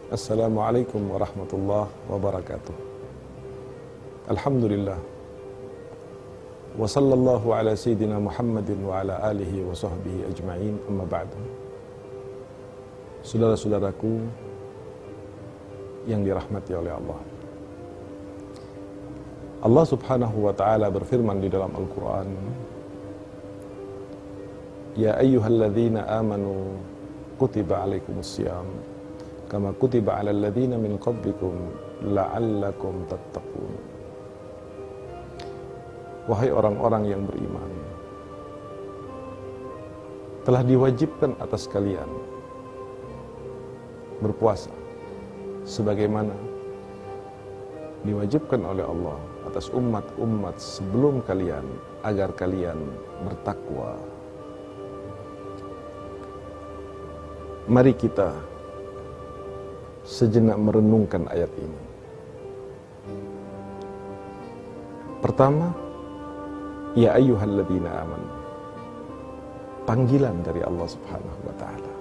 Assalamualaikum warahmatullahi wabarakatuh. Alhamdulillah. Wa sallallahu ala sayyidina Muhammadin wa ala alihi wa sahbihi ajma'in, amma ba'du. Saudara-saudaraku yang dirahmati oleh Allah, Allah subhanahu wa ta'ala berfirman di dalam Al-Quran, Ya ayyuhalladzina amanu kutiba alaikumusiyam kama kutiba alal ladzina min qablikum la'allakum tattaqun. Wahai orang-orang yang beriman, telah diwajibkan atas kalian berpuasa sebagaimana diwajibkan oleh Allah atas umat-umat sebelum kalian agar kalian bertakwa. Mari kita sejenak merenungkan ayat ini. Pertama, ya ayyuhalladzina amanu, panggilan dari Allah subhanahu wa ta'ala.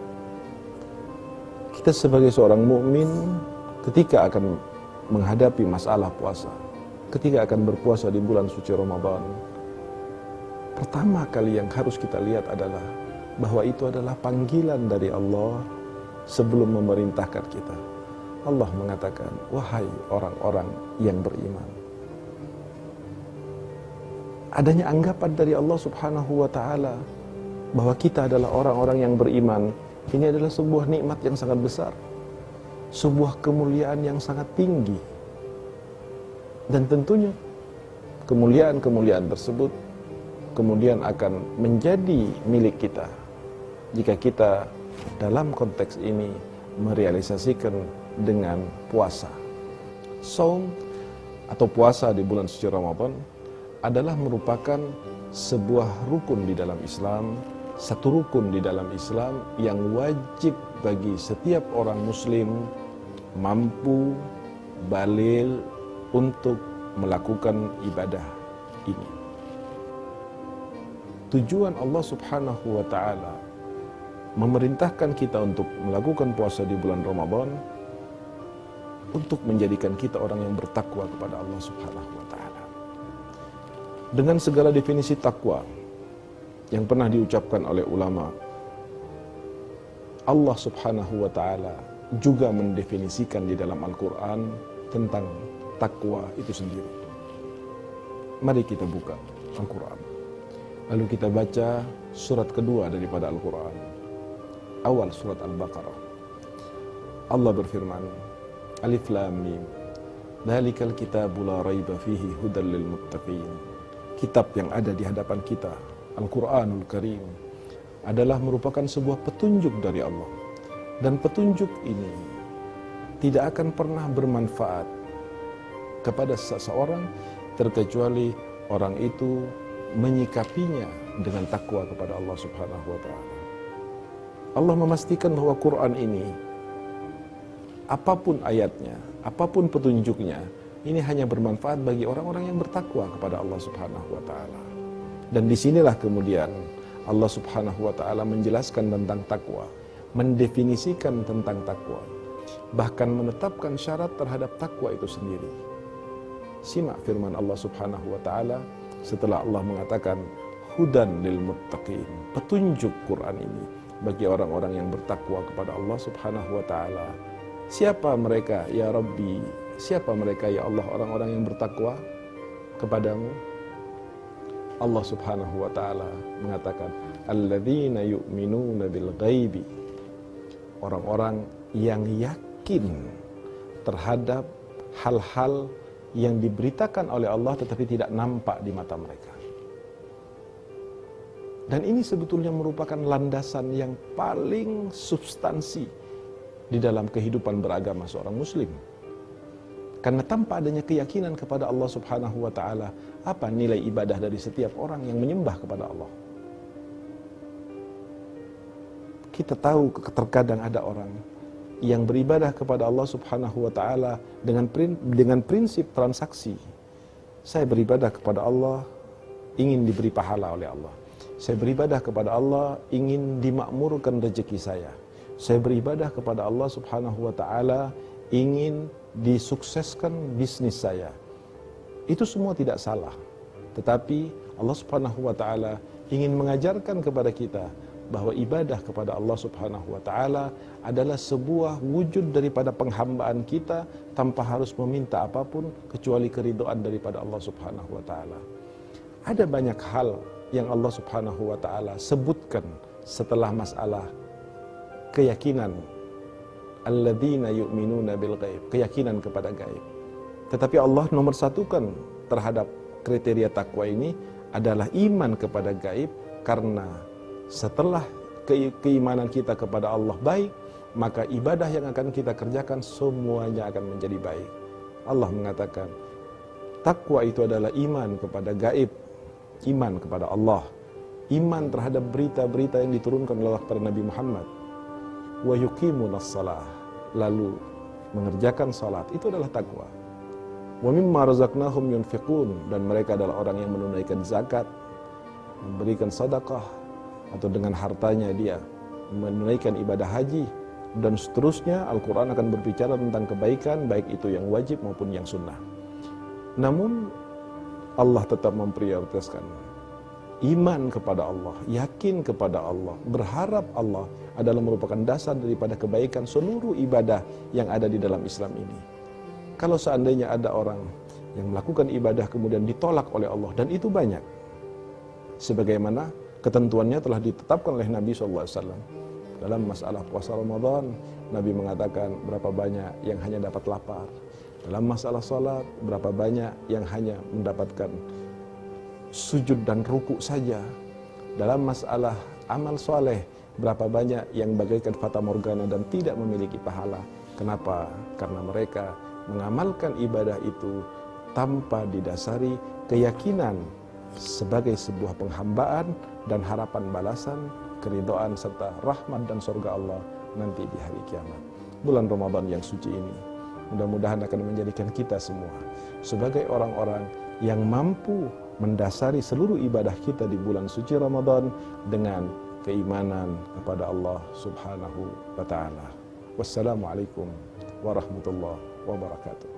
Kita sebagai seorang mukmin ketika akan menghadapi masalah puasa, ketika akan berpuasa di bulan suci Ramadan, pertama kali yang harus kita lihat adalah bahwa itu adalah panggilan dari Allah sebelum memerintahkan kita. Allah mengatakan, wahai orang-orang yang beriman. Adanya anggapan dari Allah subhanahu wa ta'ala bahwa kita adalah orang-orang yang beriman, ini adalah sebuah nikmat yang sangat besar, sebuah kemuliaan yang sangat tinggi. Dan tentunya kemuliaan-kemuliaan tersebut kemudian akan menjadi milik kita jika kita dalam konteks ini merealisasikan dengan puasa. Saum atau puasa di bulan suci Ramadan adalah merupakan sebuah rukun di dalam Islam, satu rukun di dalam Islam yang wajib bagi setiap orang muslim mampu baligh untuk melakukan ibadah ini. Tujuan Allah subhanahu wa ta'ala memerintahkan kita untuk melakukan puasa di bulan Ramadan untuk menjadikan kita orang yang bertakwa kepada Allah subhanahu wa ta'ala. Dengan segala definisi takwa yang pernah diucapkan oleh ulama, Allah subhanahu wa ta'ala juga mendefinisikan di dalam Al-Quran tentang takwa itu sendiri. Mari kita buka Al-Quran, lalu kita baca surat kedua daripada Al-Quran, awal surat Al-Baqarah. Allah berfirman, Alif Lam Mim, Dzalikal kitabu la raiba fihi hudal lil muttaqin. Kitab yang ada di hadapan kita, Al-Quranul Karim, adalah merupakan sebuah petunjuk dari Allah. Dan petunjuk ini tidak akan pernah bermanfaat kepada seseorang terkecuali orang itu menyikapinya dengan takwa kepada Allah subhanahu wa ta'ala. Allah memastikan bahwa Quran ini, apapun ayatnya, apapun petunjuknya, ini hanya bermanfaat bagi orang-orang yang bertakwa kepada Allah subhanahu wa ta'ala. Dan disinilah kemudian Allah subhanahu wa ta'ala menjelaskan tentang takwa, mendefinisikan tentang takwa, bahkan menetapkan syarat terhadap takwa itu sendiri. Simak firman Allah subhanahu wa ta'ala setelah Allah mengatakan hudan lil muttaqin, petunjuk Quran ini bagi orang-orang yang bertakwa kepada Allah subhanahu wa ta'ala. Siapa mereka ya Rabbi? Siapa mereka ya Allah orang-orang yang bertakwa kepadamu? Allah subhanahu wa ta'ala mengatakan alladzina yu'minuna bil ghaibi, orang-orang yang yakin terhadap hal-hal yang diberitakan oleh Allah tetapi tidak nampak di mata mereka. Dan ini sebetulnya merupakan landasan yang paling substansi di dalam kehidupan beragama seorang muslim. Karena tanpa adanya keyakinan kepada Allah subhanahu wa ta'ala, apa nilai ibadah dari setiap orang yang menyembah kepada Allah? Kita tahu terkadang ada orang yang beribadah kepada Allah subhanahu wa ta'ala dengan prinsip transaksi. Saya beribadah kepada Allah, ingin diberi pahala oleh Allah. Saya beribadah kepada Allah, ingin dimakmurkan rezeki saya. Saya beribadah kepada Allah Subhanahu wa taala ingin disukseskan bisnis saya. Itu semua tidak salah. Tetapi Allah Subhanahu wa taala ingin mengajarkan kepada kita bahwa ibadah kepada Allah Subhanahu wa taala adalah sebuah wujud daripada penghambaan kita tanpa harus meminta apapun kecuali keridhaan daripada Allah Subhanahu wa taala. Ada banyak hal yang Allah Subhanahu wa taala sebutkan setelah masalah keyakinan alladzina yu'minuna bil ghaib, keyakinan kepada gaib. Tetapi Allah nomor satukan terhadap kriteria takwa ini adalah iman kepada gaib, karena setelah keimanan kita kepada Allah baik, maka ibadah yang akan kita kerjakan semuanya akan menjadi baik. Allah mengatakan, takwa itu adalah iman kepada gaib, iman kepada Allah, iman terhadap berita-berita yang diturunkan oleh Allah kepada Nabi Muhammad. Wa yuqimunas shalah, lalu mengerjakan salat, itu adalah takwa. Wa mimma razaqnahum yunfiqun, dan mereka adalah orang yang menunaikan zakat, memberikan sedekah, atau dengan hartanya dia menunaikan ibadah haji, dan seterusnya. Al-Quran akan berbicara tentang kebaikan, baik itu yang wajib maupun yang sunnah. Namun Allah tetap memprioritaskan iman kepada Allah, yakin kepada Allah, berharap Allah adalah merupakan dasar daripada kebaikan seluruh ibadah yang ada di dalam Islam ini. Kalau seandainya ada orang yang melakukan ibadah kemudian ditolak oleh Allah, dan itu banyak, sebagaimana ketentuannya telah ditetapkan oleh Nabi SAW. Dalam masalah puasa Ramadan, Nabi mengatakan berapa banyak yang hanya dapat lapar. Dalam masalah salat, berapa banyak yang hanya mendapatkan sujud dan ruku saja. Dalam masalah amal soleh, berapa banyak yang bagaikan fata morgana dan tidak memiliki pahala. Kenapa? Karena mereka mengamalkan ibadah itu tanpa didasari keyakinan sebagai sebuah penghambaan dan harapan balasan, keridhaan serta rahmat dan surga Allah nanti di hari kiamat. Bulan Ramadan yang suci ini mudah-mudahan akan menjadikan kita semua sebagai orang-orang yang mampu mendasari seluruh ibadah kita di bulan suci Ramadan dengan keimanan kepada Allah Subhanahu wa taala. Wassalamualaikum warahmatullahi wabarakatuh.